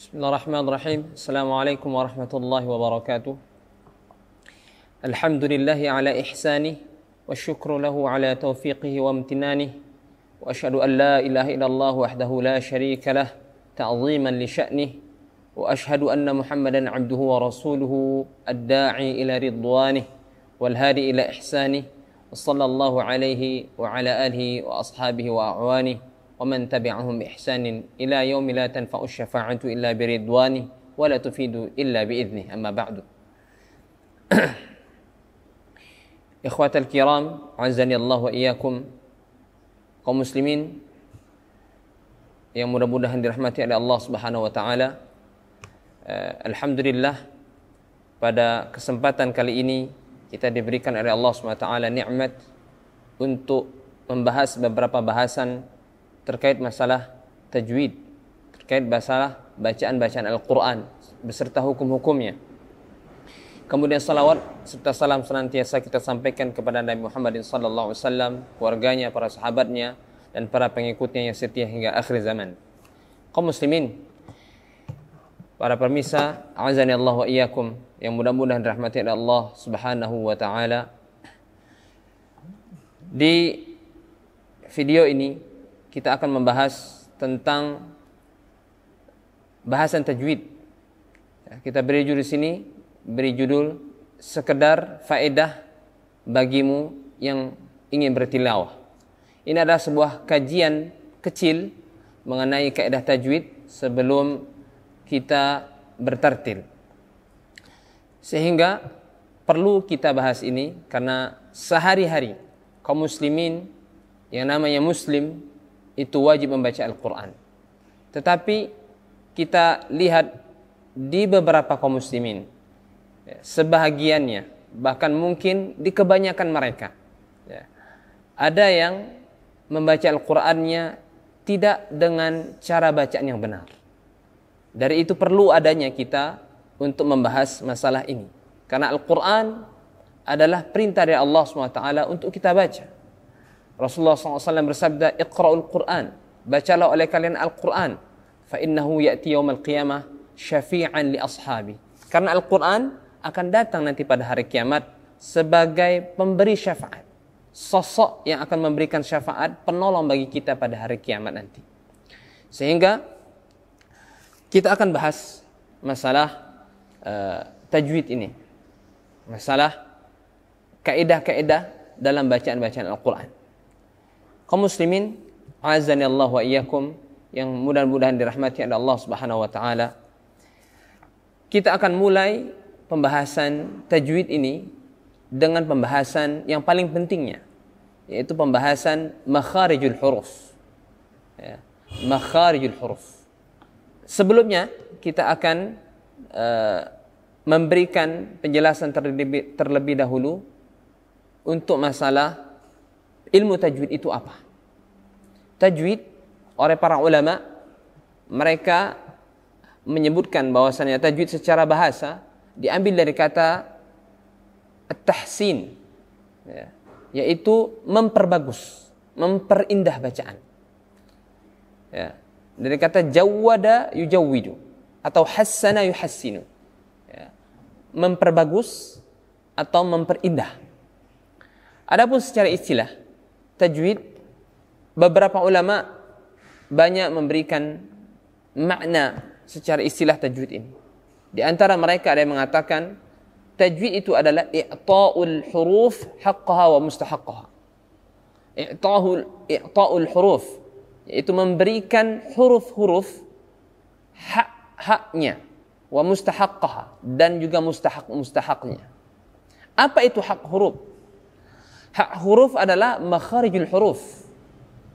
Bismillahirrahmanirrahim. Assalamualaikum warahmatullahi wabarakatuh. Alhamdulillahi ala ihsanih wa syukru lahu ala taufiqihi wa amtinanih wa ashhadu an la ilaha illallah wahdahu la syarika lah ta'ziman li sya'nih wa ashhadu anna Muhammadan abduhu wa rasuluhu ad-da'i ila ridwanih wal hadi ila ihsanih wa sallallahu alaihi wa ala alihi wa ashabihi wa a'wanih ومن تبعهم بإحسان إلى يوم لا تنفع الشفاعة إلا برضوانه ولا تفيد إلا بإذنه أما بعد إخوة الكرام عزني الله وإياكم kaum muslimin yang mudah-mudahan dirahmati oleh Allah Subhanahu wa taala. Alhamdulillah, pada kesempatan kali ini kita diberikan oleh Allah Subhanahu wa taala nikmat untuk membahas beberapa bahasan terkait masalah tajwid, terkait masalah bacaan-bacaan Al-Quran beserta hukum-hukumnya. Kemudian salawat serta salam senantiasa kita sampaikan kepada Nabi Muhammad SAW, keluarganya, para sahabatnya, dan para pengikutnya yang setia hingga akhir zaman. Kaum muslimin, para pemirsa, a'azani Allah wa iyyakum, yang mudah-mudahan dirahmati oleh Allah Subhanahu wa taala. Di video ini kita akan membahas tentang bahasan tajwid. Kita beri judul sini, beri judul sekedar faedah bagimu yang ingin bertilawah. Ini adalah sebuah kajian kecil mengenai kaidah tajwid sebelum kita bertartil. Sehingga perlu kita bahas ini karena sehari-hari kaum muslimin yang namanya muslim itu wajib membaca Al-Quran. Tetapi kita lihat di beberapa kaum muslimin, sebahagiannya, bahkan mungkin di kebanyakan mereka, ada yang membaca Al-Qurannya tidak dengan cara bacaan yang benar. Dari itu perlu adanya kita untuk membahas masalah ini. Karena Al-Quran adalah perintah dari Allah SWT untuk kita baca. Rasulullah SAW bersabda, Iqra'ul Quran, bacalah oleh kalian Al-Quran, fa innahu ya'ti yawmal qiyamah syafi'an li ashabi. Karena Al-Quran akan datang nanti pada hari kiamat sebagai pemberi syafaat, sosok yang akan memberikan syafaat, penolong bagi kita pada hari kiamat nanti. Sehingga kita akan bahas masalah tajwid ini, masalah kaidah-kaidah dalam bacaan-bacaan Al-Quran. Kaum muslimin, azani Allah wa iyyakum, yang mudah-mudahan dirahmati oleh Allah Subhanahu wa taala. Kita akan mulai pembahasan tajwid ini dengan pembahasan yang paling pentingnya, yaitu pembahasan makharijul huruf. Makharijul huruf. Sebelumnya kita akan memberikan penjelasan terlebih dahulu untuk masalah ilmu tajwid itu apa. Tajwid oleh para ulama, mereka menyebutkan bahwasannya tajwid secara bahasa diambil dari kata at-tahsin, yaitu memperbagus, memperindah bacaan. Dari kata jawwada yujawwidu atau hassana yuhassinu, memperbagus atau memperindah. Adapun secara istilah tajwid, beberapa ulama banyak memberikan makna secara istilah tajwid ini. Di antara mereka ada yang mengatakan tajwid itu adalah i'ta'ul huruf haqqaha wa mustahaqqaha. I'ta'ul huruf, yaitu memberikan huruf-huruf hak-haknya, wa mustahaqqaha, dan juga mustahak-mustahaknya. Apa itu hak huruf? Hak huruf adalah makharijul huruf,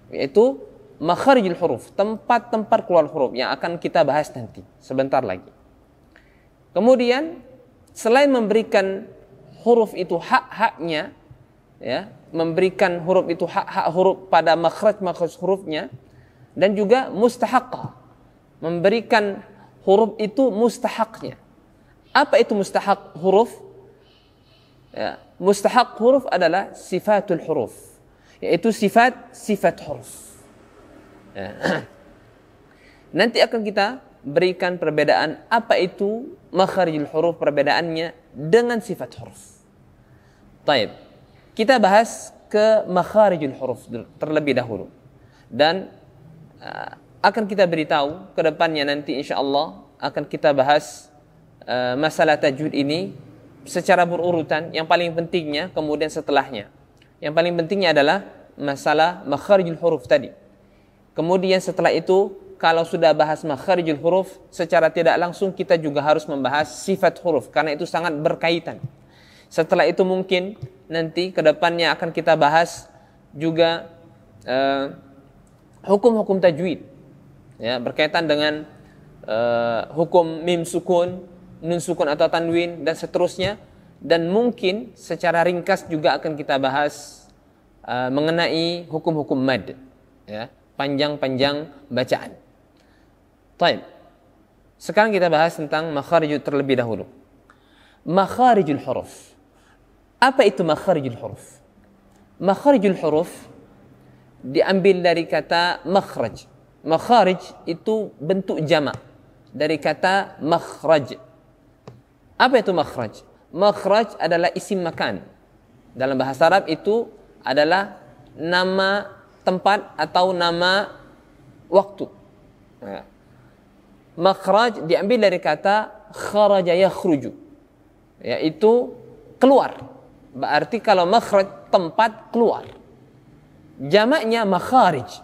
yaitu makharijul huruf, tempat-tempat keluar huruf yang akan kita bahas nanti sebentar lagi. Kemudian selain memberikan huruf itu hak-haknya, memberikan huruf itu hak-hak huruf pada makhraj hurufnya, dan juga mustahaqqah, memberikan huruf itu mustahaknya. Apa itu mustahak huruf? Mustahak huruf adalah sifatul huruf, yaitu sifat huruf. Nanti akan kita berikan perbedaan apa itu makharijul huruf, perbedaannya dengan sifat huruf. Taib. Kita bahas ke makharijul huruf terlebih dahulu. Dan akan kita beritahu ke depannya nanti insyaallah akan kita bahas masalah tajwid ini secara berurutan. Yang paling pentingnya kemudian setelahnya. Yang paling pentingnya adalah masalah makharijul huruf tadi. Kemudian setelah itu kalau sudah bahas makharijul huruf, secara tidak langsung kita juga harus membahas sifat huruf karena itu sangat berkaitan. Setelah itu mungkin nanti ke depannya akan kita bahas juga hukum-hukum tajwid. Ya, berkaitan dengan hukum mim sukun, nun sukun atau tanwin dan seterusnya, dan mungkin secara ringkas juga akan kita bahas mengenai hukum-hukum mad, ya, panjang-panjang bacaan. Baik. Sekarang kita bahas tentang makharijul terlebih dahulu. Makharijul huruf. Apa itu makharijul huruf? Makharijul huruf diambil dari kata makhraj. Makharij itu bentuk jamak dari kata makhraj. Apa itu makhraj? Makhraj adalah isim makan. Dalam bahasa Arab itu adalah nama tempat atau nama waktu. Makhraj diambil dari kata kharaja yakhruju, yaitu keluar. Berarti kalau makhraj tempat keluar. Jamaknya makharij,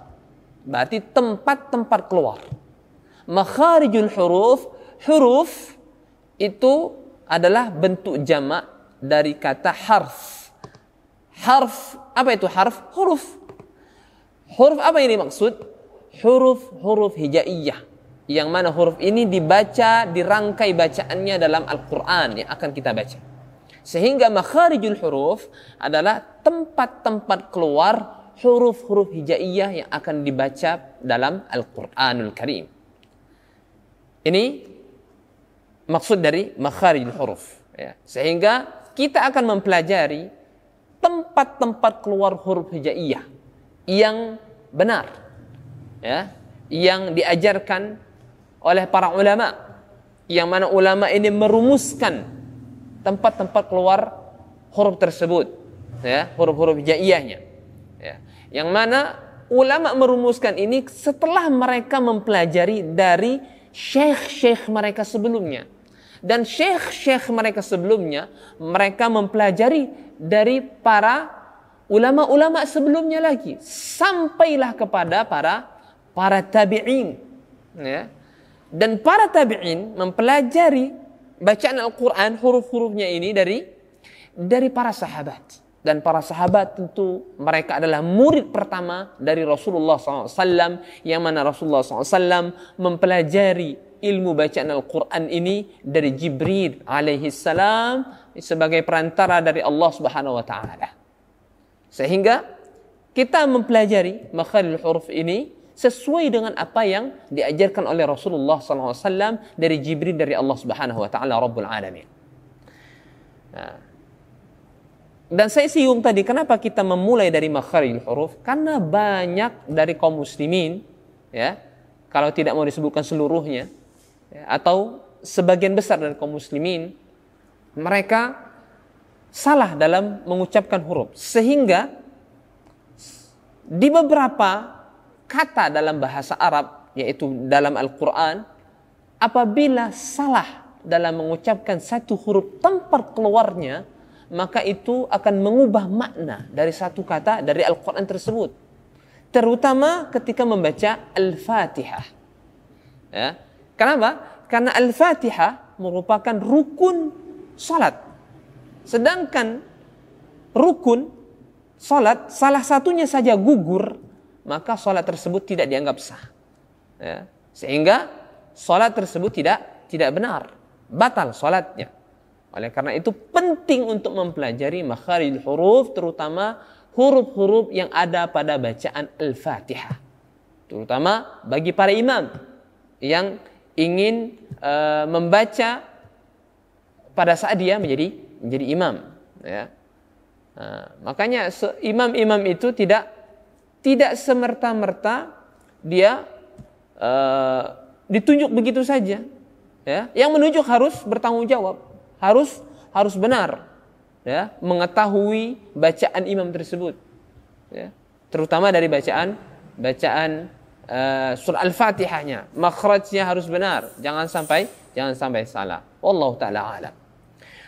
berarti tempat-tempat keluar. Makharijul huruf, huruf itu adalah bentuk jamak dari kata harf. Harf, apa itu harf? Huruf. Huruf apa ini maksud? Huruf hijaiyah. Yang mana huruf ini dibaca, dirangkai bacaannya dalam Al-Quran yang akan kita baca. Sehingga makharijul huruf adalah tempat-tempat keluar huruf-huruf hijaiyah yang akan dibaca dalam Al-Quranul Karim. Ini maksud dari makharijul huruf. Ya. Sehingga kita akan mempelajari tempat-tempat keluar huruf hijaiyah yang benar, ya, yang diajarkan oleh para ulama, yang mana ulama ini merumuskan tempat-tempat keluar huruf tersebut, ya, huruf-huruf hijaiyahnya, ya. Yang mana ulama merumuskan ini setelah mereka mempelajari dari syekh-syekh mereka sebelumnya. Dan syekh-syekh mereka sebelumnya mereka mempelajari dari para ulama-ulama sebelumnya lagi, sampailah kepada para tabi'in, ya. Dan para tabi'in mempelajari bacaan Al-Quran, huruf-hurufnya ini dari para sahabat. Dan para sahabat tentu mereka adalah murid pertama dari Rasulullah SAW, yang mana Rasulullah SAW mempelajari ilmu bacaan Al-Quran ini dari Jibril alaihissalam sebagai perantara dari Allah Subhanahu wa taala. Sehingga kita mempelajari makharijul huruf ini sesuai dengan apa yang diajarkan oleh Rasulullah SAW dari Jibril dari Allah Subhanahu wa taala Rabbul Alamin. Nah, dan saya singgung tadi kenapa kita memulai dari makharijul huruf, karena banyak dari kaum muslimin, ya, kalau tidak mau disebutkan seluruhnya, ya, atau sebagian besar dari kaum muslimin, mereka salah dalam mengucapkan huruf, sehingga di beberapa kata dalam bahasa Arab, yaitu dalam Al-Quran, apabila salah dalam mengucapkan satu huruf tempat keluarnya, maka itu akan mengubah makna dari satu kata dari Al-Quran tersebut. Terutama ketika membaca Al-Fatihah. Ya. Kenapa? Karena Al-Fatihah merupakan rukun salat. Sedangkan rukun salat salah satunya saja gugur, maka salat tersebut tidak dianggap sah. Ya. Sehingga salat tersebut tidak benar, batal salatnya. Oleh karena itu penting untuk mempelajari makharijul huruf, terutama huruf-huruf yang ada pada bacaan Al-Fatihah. Terutama bagi para imam yang ingin membaca pada saat dia menjadi imam, ya. Makanya imam-imam itu tidak semerta-merta dia ditunjuk begitu saja. Ya, yang menunjuk harus bertanggung jawab, harus benar, ya, mengetahui bacaan imam tersebut, ya, terutama dari bacaan surah Al-Fatihahnya, makhrajnya harus benar, jangan sampai salah. Wallahu taala alam.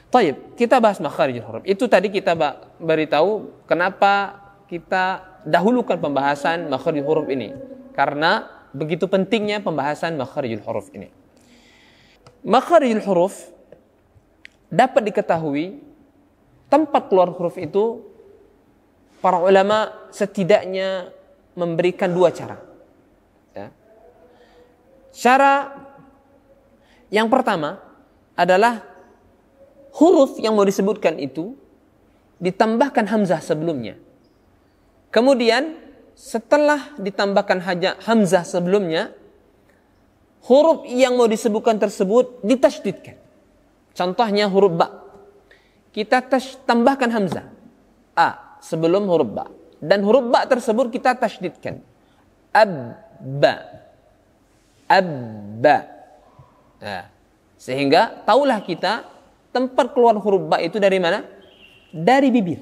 Taib, kita bahas makharijul huruf. Itu tadi kita beritahu kenapa kita dahulukan pembahasan makharijul huruf ini, karena begitu pentingnya pembahasan makharijul huruf ini. Makharijul huruf dapat diketahui tempat keluar huruf itu, para ulama setidaknya memberikan dua cara. Ya. Cara yang pertama adalah huruf yang mau disebutkan itu ditambahkan hamzah sebelumnya. Kemudian setelah ditambahkan hamzah sebelumnya, huruf yang mau disebutkan tersebut ditasydidkan. Contohnya huruf ba. Kita tambahkan hamzah a sebelum huruf ba, dan huruf ba tersebut kita tasydidkan. Abba. Nah, sehingga taulah kita tempat keluar huruf ba itu dari mana? Dari bibir.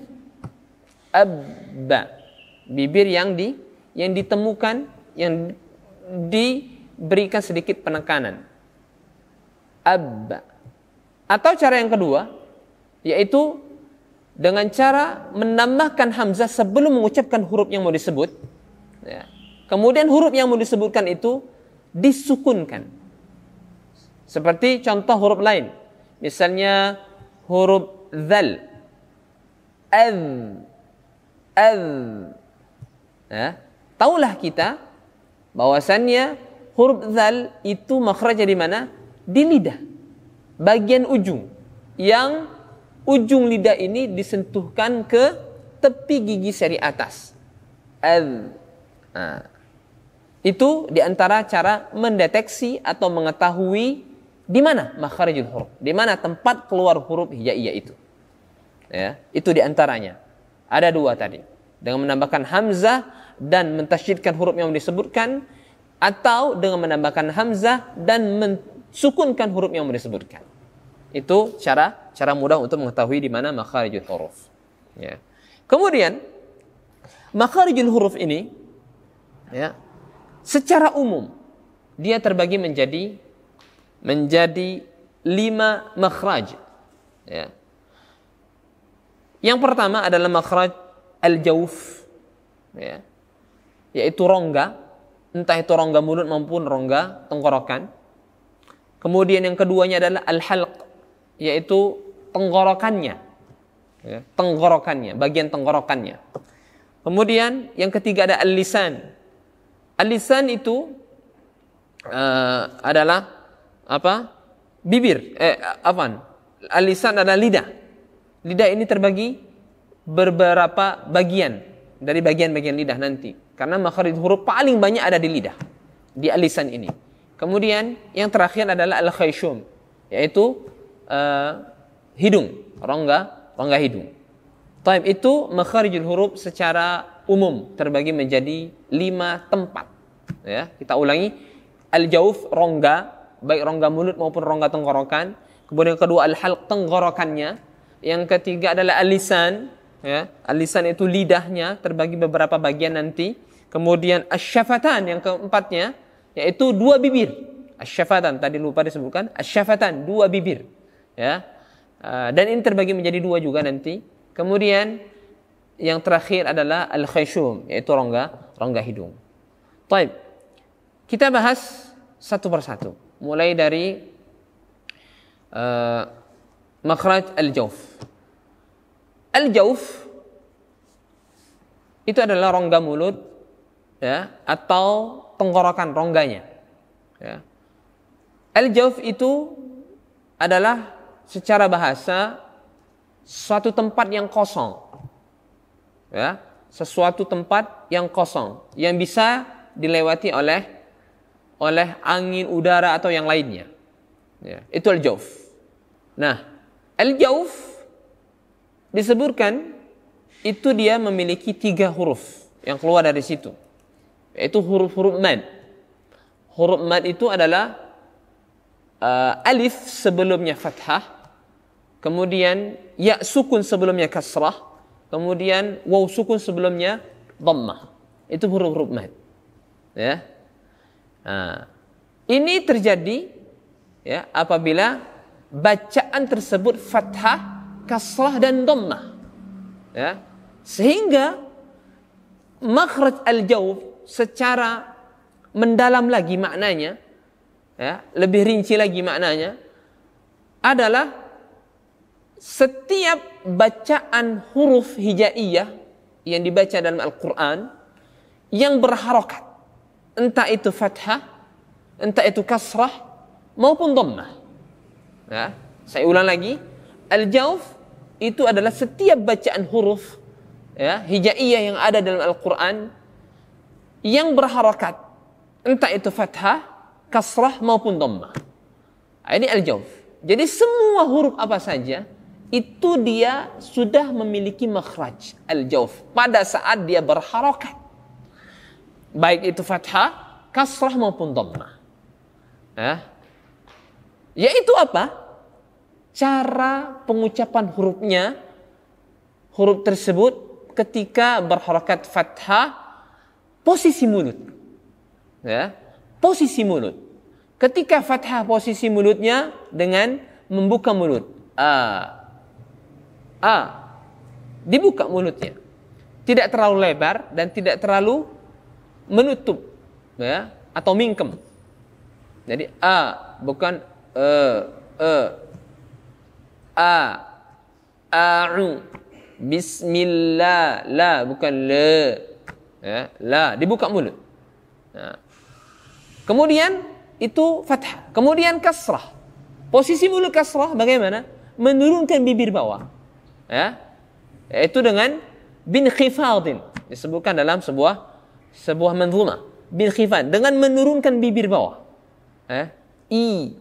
Abba. Bibir yang ditemukan, yang diberikan sedikit penekanan. Abba. Atau cara yang kedua, yaitu dengan cara menambahkan hamzah sebelum mengucapkan huruf yang mau disebut. Ya. Kemudian huruf yang mau disebutkan itu disukunkan. Seperti contoh huruf lain. Misalnya huruf dzal. Ya. Taulah kita bahwasannya huruf dzal itu makhrajnya di mana? Di lidah. Bagian ujung. Yang ujung lidah ini disentuhkan ke tepi gigi seri atas. Nah, itu diantara cara mendeteksi atau mengetahui di mana makharijul huruf, di mana tempat keluar huruf hijaiyah itu. Ya, itu diantaranya. Ada dua tadi. Dengan menambahkan hamzah dan mentasydidkan huruf yang disebutkan, atau dengan menambahkan hamzah dan mensukunkan huruf yang disebutkan. Itu cara mudah untuk mengetahui di mana makharijul huruf. Ya. Kemudian makharijul huruf ini, ya, secara umum dia terbagi menjadi 5 makhraj. Ya. Yang pertama adalah makhraj al-jawf, ya, yaitu rongga, entah itu rongga mulut maupun rongga tenggorokan. Kemudian yang keduanya adalah al-halq, yaitu tenggorokannya, ya, tenggorokannya, bagian tenggorokannya. Kemudian yang ketiga ada al-lisan. Al-lisan itu adalah apa? Bibir. Al-lisan adalah lidah. Lidah ini terbagi beberapa bagian dari bagian-bagian lidah nanti. Karena makhraj huruf paling banyak ada di lidah, di al-lisan ini. Kemudian yang terakhir adalah al-khayshum, yaitu hidung, rongga hidung. Taib, itu makharijul huruf secara umum terbagi menjadi 5 tempat. Ya, kita ulangi. Al-jawf, rongga, baik rongga mulut maupun rongga tenggorokan. Kemudian yang kedua al-halq, tenggorokannya. Yang ketiga adalah al-lisan, ya. Al-lisan itu lidahnya, terbagi beberapa bagian nanti. Kemudian asy-syafatan, yang keempatnya yaitu 2 bibir. Asy-syafatan tadi lupa disebutkan, asy-syafatan 2 bibir. Ya. Dan ini terbagi menjadi 2 juga nanti. Kemudian yang terakhir adalah al-khayshum, yaitu rongga hidung. Baik. Kita bahas satu persatu. Mulai dari makhraj al-jawf. Al-jawf itu adalah rongga mulut, ya, atau tenggorokan rongganya. Ya. Al-jawf itu adalah secara bahasa suatu tempat yang kosong, ya, sesuatu tempat yang kosong yang bisa dilewati oleh angin, udara atau yang lainnya. Ya, itu al-jawf. Nah, al-jawf disebutkan itu dia memiliki 3 huruf yang keluar dari situ, yaitu huruf-huruf mad. huruf mad itu adalah alif sebelumnya fathah, kemudian ya sukun sebelumnya kasrah, kemudian waw sukun sebelumnya dhammah. Itu huruf-huruf mad. Ya. Nah, ini terjadi ya apabila bacaan tersebut fathah, kasrah dan dhammah. Ya. Sehingga makhraj al-jawf secara mendalam lagi maknanya, ya, lebih rinci lagi maknanya adalah setiap bacaan huruf hijaiyah yang dibaca dalam Al-Quran yang berharokat, entah itu fathah, entah itu kasrah maupun dhammah. Ya, saya ulang lagi, al-jawf itu adalah setiap bacaan huruf ya hijaiyah yang ada dalam Al-Quran yang berharokat, entah itu fathah, kasrah maupun dhammah. Ini al-jawf. Jadi semua huruf apa saja itu dia sudah memiliki makhraj al-jawf pada saat dia berharokat, baik itu fathah, kasrah maupun dhammah. Ya. Yaitu apa? Cara pengucapan hurufnya, huruf tersebut ketika berharakat fathah, posisi mulut. Ya, posisi mulut. Ketika fathah, posisi mulutnya dengan membuka mulut. Dibuka mulutnya. Tidak terlalu lebar dan tidak terlalu menutup, ya, atau mingkem. Jadi bukan bismillah, la bukan la, ya, la dibuka mulut. Nah. Kemudian itu fathah, kemudian kasrah. Posisi mulut kasrah bagaimana? Menurunkan bibir bawah, ya, yaitu dengan bin khifadin, disebutkan dalam sebuah manzumah, bin khifad, dengan menurunkan bibir bawah, i,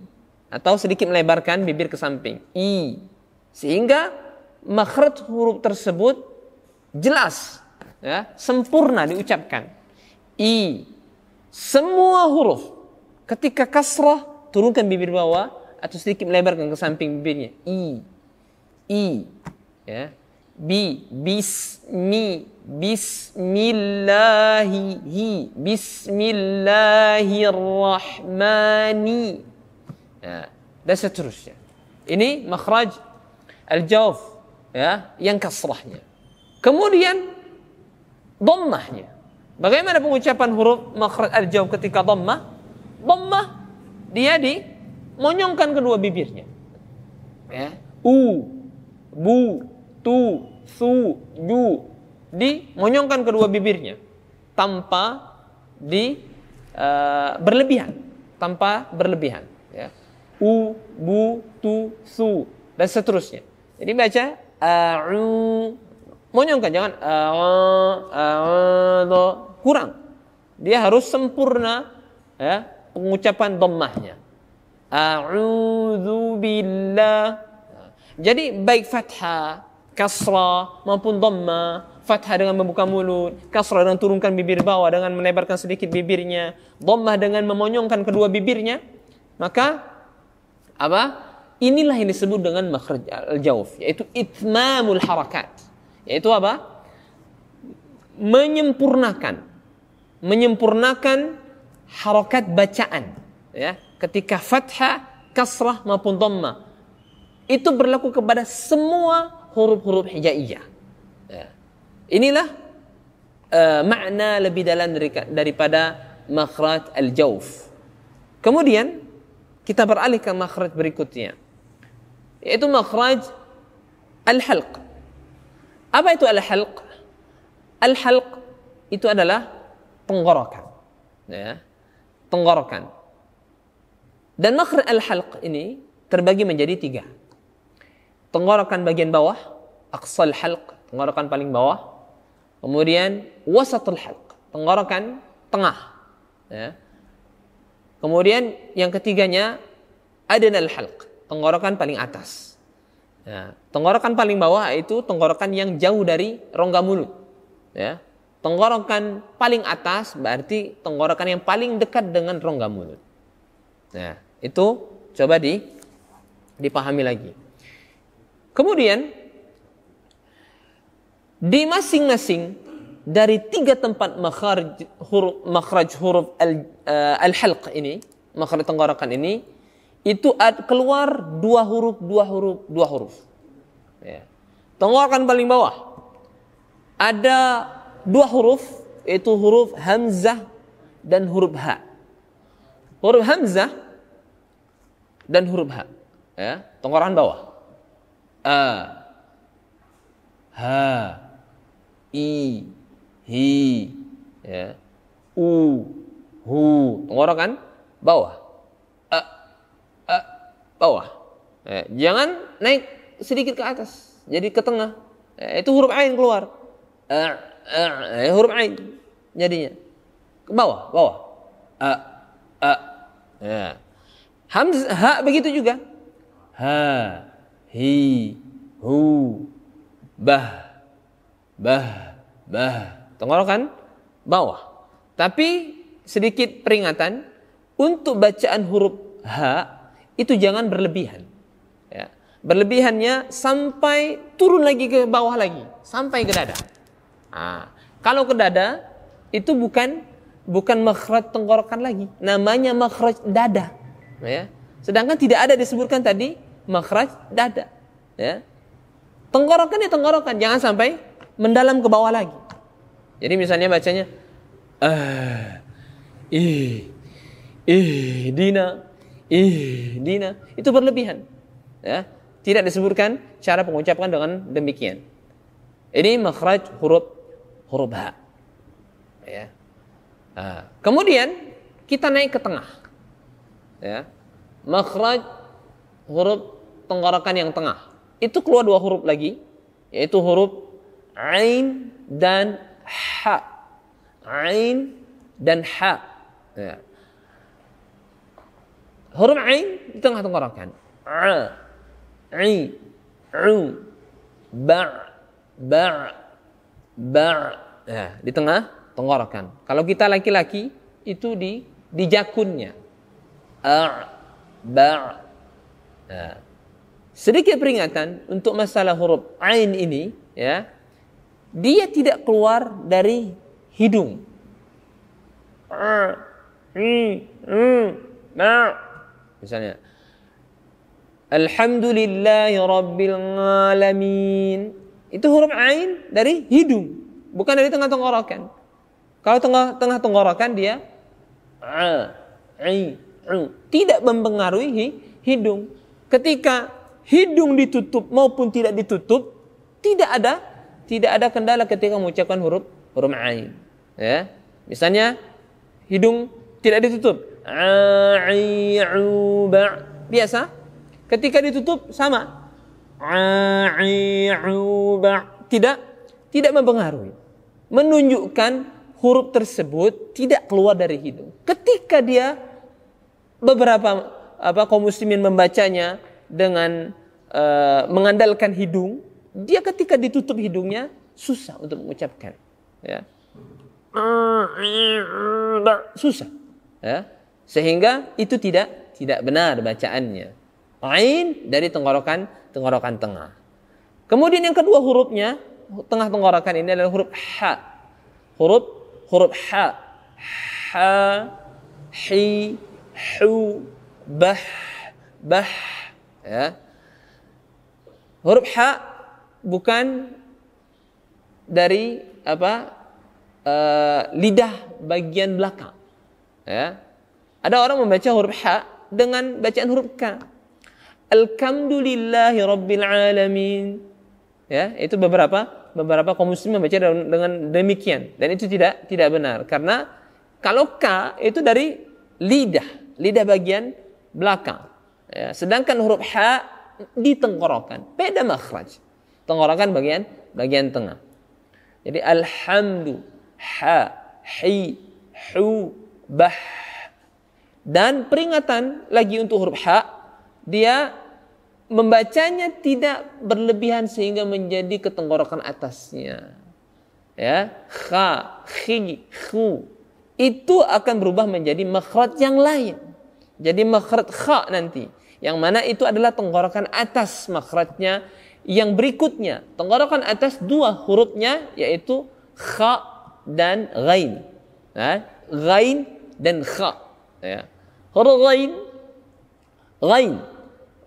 atau sedikit melebarkan bibir ke samping, i, sehingga makhraj huruf tersebut jelas, ya, sempurna diucapkan. I, semua huruf ketika kasrah turunkan bibir bawah atau sedikit melebarkan ke samping bibirnya. I, ya, bismillahirrahmani, ya, dan seterusnya. Ini makhraj al-jawf, ya, yang kasrahnya. Kemudian dhammahnya. Bagaimana pengucapan huruf makhraj al-jawf ketika dhammah? Dhammah dia dimonyongkan kedua bibirnya. Ya, u, bu, tu, su, ju, dimonyongkan kedua bibirnya tanpa berlebihan, ya. U, bu, tu, su, dan seterusnya. Jadi baca monyongkan, jangan kurang. Dia harus sempurna, ya, pengucapan dhammahnya. A'udzu billah. Jadi baik fathah, kasrah maupun dhammah, fathah dengan membuka mulut, kasrah dengan turunkan bibir bawah dengan melebarkan sedikit bibirnya, dhammah dengan memonyongkan kedua bibirnya, maka apa? Inilah yang disebut dengan makhraj al-jawf, yaitu itmamul harakat. Yaitu apa? Menyempurnakan harakat bacaan, ya, ketika fathah, kasrah maupun dhammah. Itu berlaku kepada semua huruf-huruf hijaiyah. Ya. Inilah makna lebih dalam daripada makhraj al-jawf. Kemudian kita beralih ke makhraj berikutnya, yaitu makhraj al-halq. Apa itu al-halq? Al-halq itu adalah tenggorokan, ya, tenggorokan. Dan makhraj al-halq ini terbagi menjadi 3. Tenggorokan bagian bawah, aqsal halq, tenggorokan paling bawah. Kemudian wasatul halq, tenggorokan tengah, ya. Kemudian yang ketiganya adnal halq, tenggorokan paling atas. Ya, tenggorokan paling bawah itu tenggorokan yang jauh dari rongga mulut, ya. tenggorokan paling atas berarti tenggorokan yang paling dekat dengan rongga mulut. Nah, itu coba dipahami lagi. Kemudian di masing-masing dari 3 tempat makhraj huruf al-halq ini, makhraj tenggorokan ini, itu keluar 2 huruf. Ya. Tenggorokan paling bawah ada 2 huruf, yaitu huruf hamzah dan huruf ha. Huruf hamzah dan huruf ha, ya, tenggorokan bawah. A, ha, i, hi, ya, u, hu, tenggorokan bawah. Bawah. Ya, jangan naik sedikit ke atas, jadi ke tengah. Ya, itu huruf ain keluar. Huruf ain jadinya ke bawah. Ya. Hamzah ha begitu juga. Ha, hi, hu, bah. Tenggorokan bawah. Tapi sedikit peringatan, untuk bacaan huruf ha itu jangan berlebihan. Ya. Berlebihannya sampai turun lagi ke bawah lagi, sampai ke dada. Nah, kalau ke dada itu bukan makhraj tenggorokan lagi, namanya makhraj dada. Ya. Sedangkan tidak ada disebutkan tadi makhraj dada. Ya. Tenggorokan ya tenggorokan, jangan sampai mendalam ke bawah lagi. Jadi misalnya bacanya Dina, itu berlebihan. Ya. Tidak disebutkan cara pengucapan dengan demikian. Ini makhraj huruf ha. Ya. Kemudian kita naik ke tengah. Ya. Makhraj huruf tenggorokan yang tengah. Itu keluar 2 huruf lagi, yaitu huruf ain dan ha. Ain dan ha. Ya. Huruf ain di tengah tenggorokan. A, i, u, ba. Ya, di tengah tenggorokan. Kalau kita laki-laki itu di jakunnya. A, ba. Ya. Sedikit peringatan untuk masalah huruf ain ini, ya. Dia tidak keluar dari hidung. A, i, u, ba. Misalnya Alhamdulillahi Rabbil Alamin, itu huruf ain dari hidung, bukan dari tengah tenggorokan. Kalau tengah tenggorokan dia tidak mempengaruhi hidung. Ketika hidung ditutup maupun tidak ditutup, tidak ada kendala ketika mengucapkan huruf ain. Ya. Misalnya hidung tidak ditutup, biasa. Ketika ditutup sama, tidak mempengaruhi, menunjukkan huruf tersebut tidak keluar dari hidung. Ketika dia beberapa kaum muslimin membacanya dengan mengandalkan hidung, dia ketika ditutup hidungnya susah untuk mengucapkan, ya. Susah, ya. Sehingga itu tidak benar bacaannya. Ain dari tenggorokan tengah. Kemudian yang kedua hurufnya tengah tenggorokan ini adalah huruf ha. Huruf ha. Ha, hi, hu, bah. Ya. Huruf ha bukan dari lidah bagian belakang. Ya. Ada orang membaca huruf ha dengan bacaan huruf ka. Alhamdulillahi Rabbil Alamin. Ya, itu beberapa kaum muslim membaca dengan demikian, dan itu tidak benar, karena kalau ka itu dari lidah bagian belakang. Ya, sedangkan huruf ha di tenggorokan, beda makhraj. Tenggorokan bagian tengah. Jadi alhamdu, ha, hi, hu, bah. Dan peringatan lagi untuk huruf ha, dia membacanya tidak berlebihan sehingga menjadi ketenggorokan atasnya. ya, kha, khi, khu, itu akan berubah menjadi makhraj yang lain. Jadi makhraj kha nanti, yang mana itu adalah tenggorokan atas makhrajnya. Yang berikutnya, tenggorokan atas dua hurufnya, yaitu kha dan ghain. Ghain dan kha. Ya. Huruf ghain, ghain,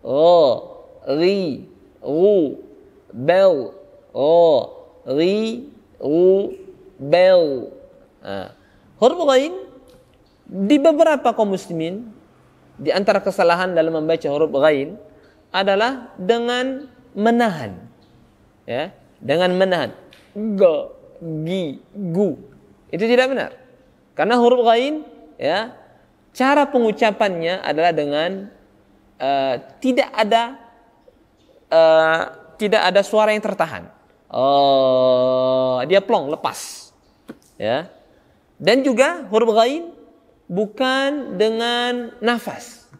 ra, ri, ru, bel, ra, ri, ru, bel. Huruf ghain di beberapa kaum muslimin, di antara kesalahan dalam membaca huruf ghain adalah dengan menahan, ya, dengan menahan, ga, gi, gu. Itu tidak benar, karena huruf ghain, ya, cara pengucapannya adalah dengan tidak ada suara yang tertahan. Dia plong, lepas, ya. Dan juga huruf ghain bukan dengan nafas.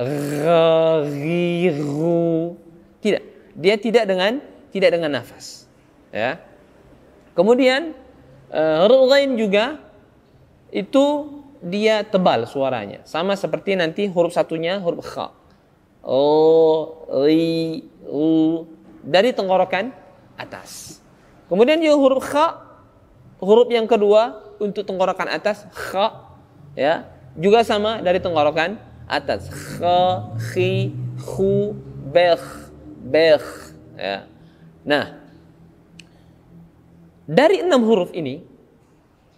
Ra, ri, ru. Tidak. Dia tidak dengan nafas. Ya. Kemudian huruf ghain juga itu dia tebal suaranya. Sama seperti nanti huruf satunya huruf kha. Ri, u, dari tenggorokan atas. Kemudian juga huruf kha, huruf yang kedua untuk tenggorokan atas, kha, ya, juga sama dari tenggorokan atas. Kha, khi, khu, bekh, bekh, ya. Nah, dari 6 huruf ini,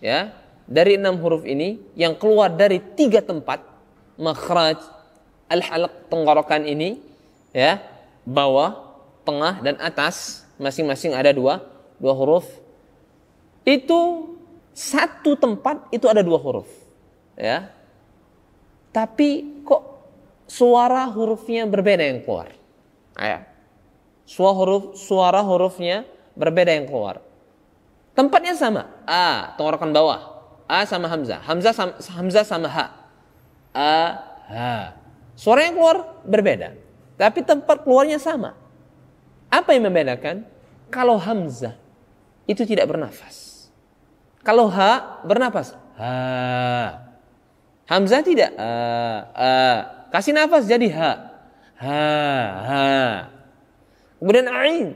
ya, dari 6 huruf ini yang keluar dari 3 tempat makhraj al-halq, tenggorokan ini, ya, bawah, tengah dan atas, masing-masing ada dua huruf. Itu satu tempat itu ada 2 huruf, ya. Tapi kok suara hurufnya berbeda yang keluar. Ya. Suara hurufnya berbeda yang keluar. Tempatnya sama. A, tenggorokan bawah. A sama hamzah. Hamzah sama ha. A, ha. Suara yang keluar berbeda, tapi tempat keluarnya sama. Apa yang membedakan? Kalau hamzah itu tidak bernafas. Kalau ha bernafas. Ha. Hamzah tidak. Kasih nafas jadi ha. Ha, ha. Kemudian ain.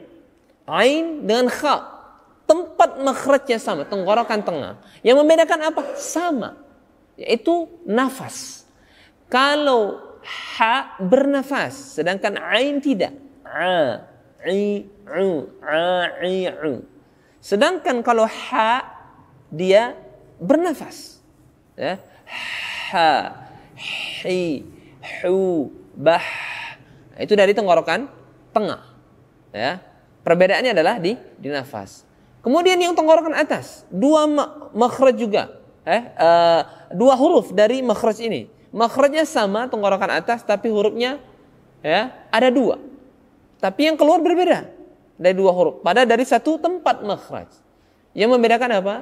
Ain dengan kha. Tempat makhrajnya sama, tenggorokan tengah. Yang membedakan apa? Sama. Yaitu nafas. Kalau ha bernafas, sedangkan ain tidak. A, i, u, a, i, u. Sedangkan kalau ha, dia bernafas. Ya. Ha, hi, hu, bah. Itu dari tenggorokan tengah. Ya. Perbedaannya adalah di nafas. Kemudian yang tenggorokan atas, 2 makhraj juga. 2 huruf dari makhraj ini. Makhrajnya sama, tenggorokan atas, tapi hurufnya, ya, ada 2. Tapi yang keluar berbeda dari 2 huruf. Padahal dari satu tempat makhraj. Yang membedakan apa?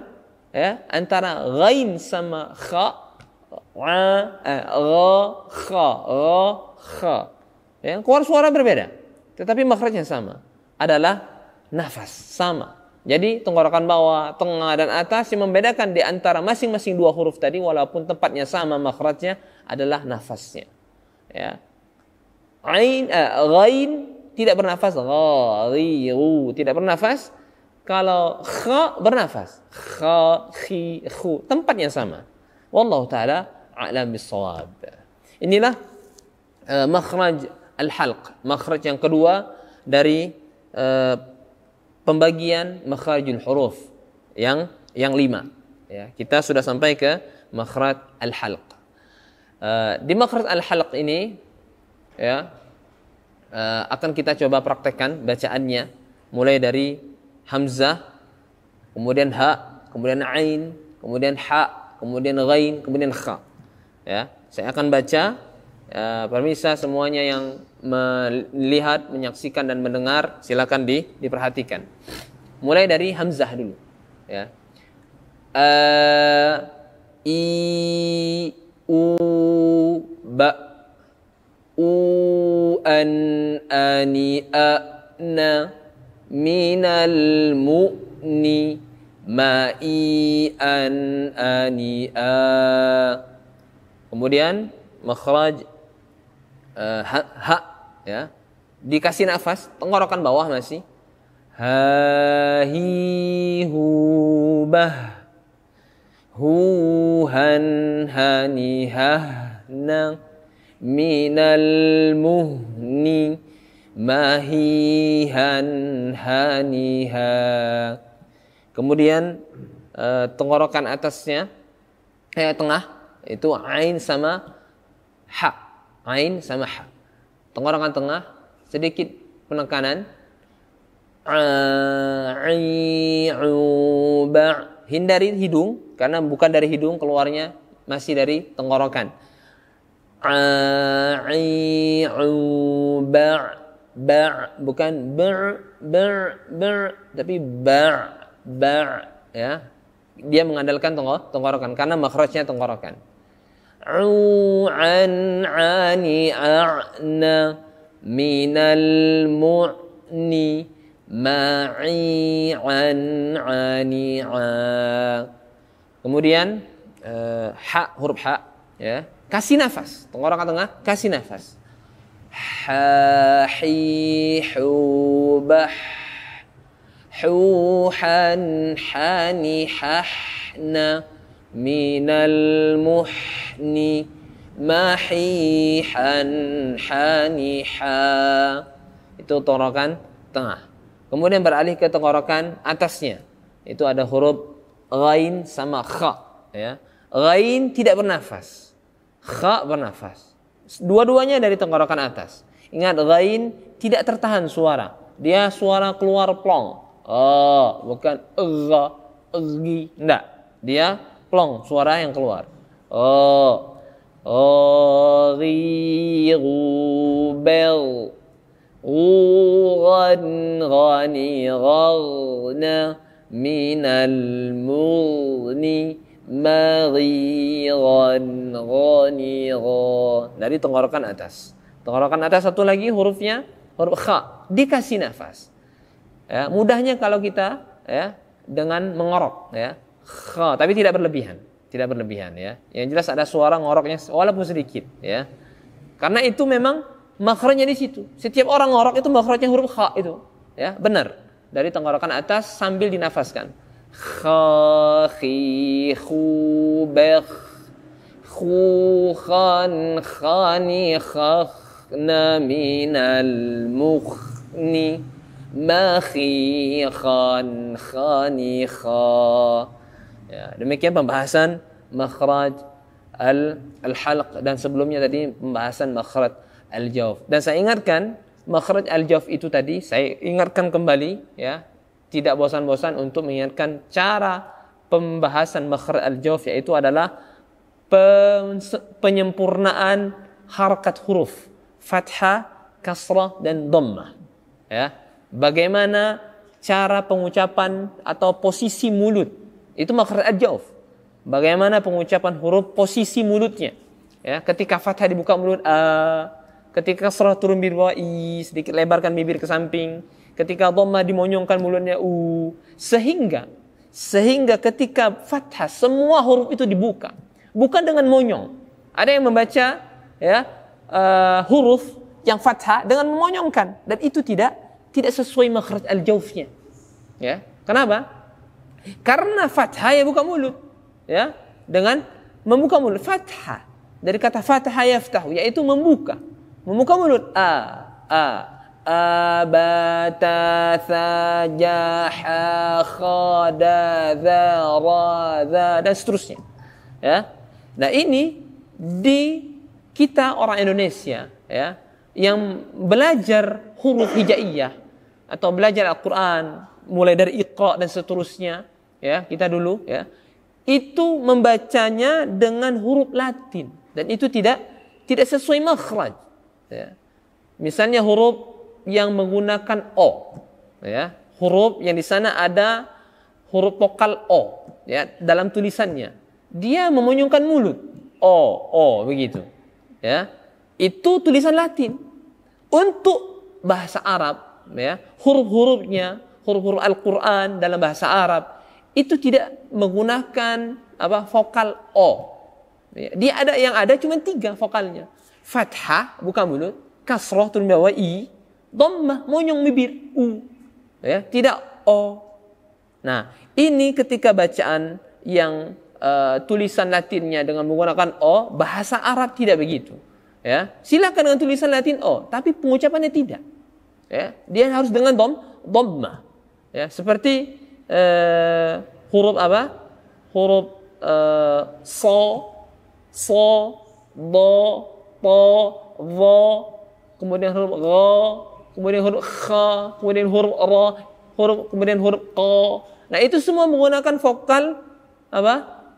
Ya, antara ghain sama kha, kha. Yang keluar suara berbeda, tetapi makhrajnya sama. Adalah nafas sama. Jadi tenggorokan bawah, tengah dan atas, yang membedakan di antara masing-masing 2 huruf tadi, walaupun tempatnya sama makhrajnya, adalah nafasnya. Ya. Ghain tidak bernafas, gha, ri, ru, tidak bernafas. Kalau kha bernafas, kha, khi, khu, tempatnya sama. Wallahu taala a'lam bis-shawab. Inilah makhraj al-halq, makhraj yang kedua dari pembagian makharijul huruf yang 5. Ya, kita sudah sampai ke makhraj al-halq. Di makhraj al-halq ini, ya, akan kita coba praktekkan bacaannya, mulai dari hamzah, kemudian ha, kemudian ain, kemudian ha, kemudian ghain, kemudian kha. Ya, saya akan baca. Permisa semuanya yang melihat, menyaksikan dan mendengar, silakan diperhatikan. Mulai dari hamzah dulu, ya. I, u, ba, u, an, ani, a, na, minal, mu, ni, ma'ian ani'a. Kemudian makhraj ha, ya, dikasih nafas, tenggorokan bawah masih. Ha hi hu bah, hu han hani ha na, minal muhni mahihan haniha. Kemudian tenggorokan atasnya tengah itu ain sama ha, ain sama ha. Tenggorokan tengah sedikit penekanan, hindari hidung karena bukan dari hidung keluarnya, masih dari tenggorokan. Bukan tapi ya. Dia mengandalkan tenggorokan karena makhrajnya tenggorokan. Ani a'na minal mu'ni ma'i'an ani'a. Kemudian ha, huruf ha, ya. Kasih nafas, tenggorokan tengah, kasih nafas. Ha hi hu bah, hu han hani hahna minal muhni mahihan haniha. Itu tenggorokan tengah. Kemudian beralih ke tenggorokan atasnya. Itu ada huruf ghain sama kha, ya. Ghain tidak bernafas, kha bernafas. Dua-duanya dari tenggorokan atas. Ingat, ghain tidak tertahan suara. Dia suara keluar plong. Oh, bukan gha, gi, enggak. Dia plong, suara yang keluar. Oh, ghi, bel, ghan, ghani, ghana, minal mughni maghiran ghanira. Dari tenggorokan atas. Tenggorokan atas satu lagi hurufnya huruf kha, dikasih nafas. Ya, mudahnya kalau kita ya dengan mengorok ya. Kha, tapi tidak berlebihan, tidak berlebihan ya. Yang jelas ada suara ngoroknya walaupun sedikit ya. Karena itu memang makhrajnya di situ. Setiap orang ngorok itu makhrajnya huruf kha itu, ya, benar. Dari tenggorokan atas sambil dinafaskan. Kha khi khu bakh khu khan khani khakhna minal mukhni ma khi khan khani kha. Ya, demikian pembahasan makhraj al-halq, dan sebelumnya tadi pembahasan makhraj al-jawf. Dan saya ingatkan makhraj al-jawf itu tadi, saya ingatkan kembali ya. Tidak bosan-bosan untuk mengingatkan cara pembahasan makhraj al-jawf, yaitu adalah penyempurnaan harakat huruf fathah, kasrah dan dhammah. Ya, bagaimana cara pengucapan atau posisi mulut itu makhraj al-jawf. Bagaimana pengucapan huruf, posisi mulutnya. Ya, ketika fathah dibuka mulut a, ketika kasrah turun bibir bawah i, sedikit lebarkan bibir ke samping. Ketika dhammah dimonyongkan mulutnya u, sehingga ketika fathah semua huruf itu dibuka, bukan dengan monyong. Ada yang membaca ya huruf yang fathah dengan memonyongkan, dan itu tidak sesuai makhraj al-jawfnya. Ya, kenapa? Karena fathah ya buka mulut, ya, dengan membuka mulut. Fathah dari kata fathah yaftahu, yaitu membuka mulut. Abata sajaha khada za dan seterusnya. Ya. Nah, ini di kita orang Indonesia ya, yang belajar huruf hijaiyah atau belajar Al-Qur'an mulai dari Iqra dan seterusnya ya, kita dulu ya, itu membacanya dengan huruf Latin, dan itu tidak sesuai makhraj ya. Misalnya huruf yang menggunakan o, ya, huruf yang di sana ada huruf vokal o, ya, dalam tulisannya, dia memonyongkan mulut, o begitu, ya, itu tulisan Latin. Untuk bahasa Arab, ya, huruf-hurufnya, huruf-huruf Al-Quran dalam bahasa Arab itu tidak menggunakan vokal o. Dia ada cuma 3 vokalnya. Fathah buka mulut, kasrah turun bawah i, dhammah monyong bibir u. Ya, tidak o. Nah, ini ketika bacaan yang tulisan Latinnya dengan menggunakan o, bahasa Arab tidak begitu. Ya, silakan dengan tulisan Latin o, tapi pengucapannya tidak. Ya, dia harus dengan dhammah. Ya, seperti huruf huruf so, do, to, vo, kemudian huruf ra, kemudian huruf kha, kemudian huruf ra, kemudian huruf qa. Nah, itu semua menggunakan vokal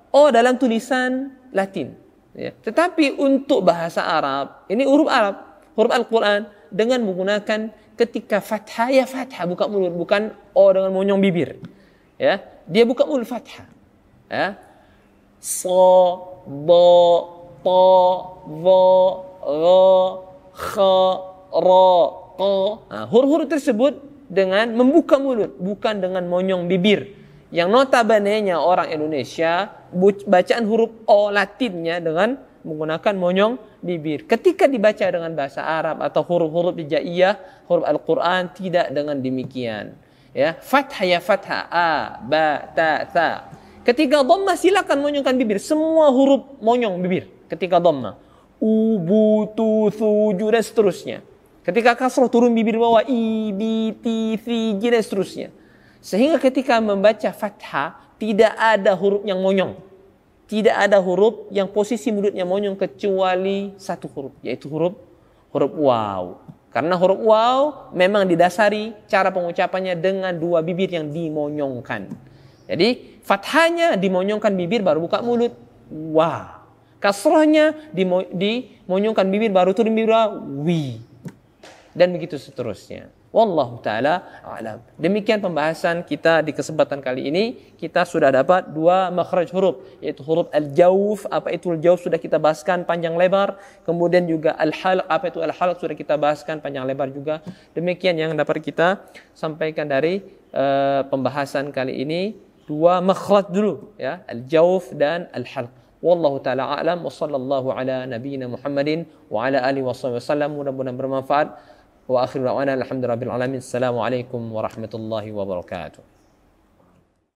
o dalam tulisan Latin. Ya. Tetapi untuk bahasa Arab, ini huruf Arab, huruf Al-Quran, dengan menggunakan ketika fathah, ya fathah buka mulut, bukan o dengan monyong bibir. Ya, dia buka mulut fathah. Ya. So, do, to, vo, ra, kha, ra, qa. Nah, huruf-huruf tersebut dengan membuka mulut, bukan dengan monyong bibir. Yang notabene-nya orang Indonesia bacaan huruf o Latinnya dengan menggunakan monyong bibir. Ketika dibaca dengan bahasa Arab atau huruf-huruf hijaiyah, huruf Al-Quran tidak dengan demikian. Ya, fathah ya fathah, a, ba, ta, tha. Ketika dhammah silakan monyongkan bibir, semua huruf monyong bibir. Ketika dhammah, u, bu, tu, thu, ju, dan seterusnya. Ketika kasrah turun bibir bawah, i, bi, ti, fi, ji, dan seterusnya. Sehingga ketika membaca fathah tidak ada huruf yang monyong. Tidak ada huruf yang posisi mulutnya monyong kecuali 1 huruf, yaitu huruf waw. Karena huruf waw memang didasari cara pengucapannya dengan 2 bibir yang dimonyongkan. Jadi fathahnya dimonyongkan bibir baru buka mulut, wa. Kasrahnya dimonyongkan bibir baru turun bibir, wi. Dan begitu seterusnya. Wallahu ta'ala a'lam. Demikian pembahasan kita di kesempatan kali ini. Kita sudah dapat 2 makhraj huruf, yaitu huruf al-jawf. Apa itu al-jawf sudah kita bahaskan panjang lebar. Kemudian juga al-halq. Apa itu al-halq sudah kita bahaskan panjang lebar juga. Demikian yang dapat kita sampaikan dari pembahasan kali ini. 2 makhraj dulu, ya, al-jawf dan al-halq. Wallahu ta'ala a'lam wa sallallahu ala nabiyyina Muhammadin wa ala alihi wasallam. Mudah-mudahan bermanfaat. Wa akhiru da'wana alhamdulillahi rabbil alamin. Assalamualaikum warahmatullahi wabarakatuh.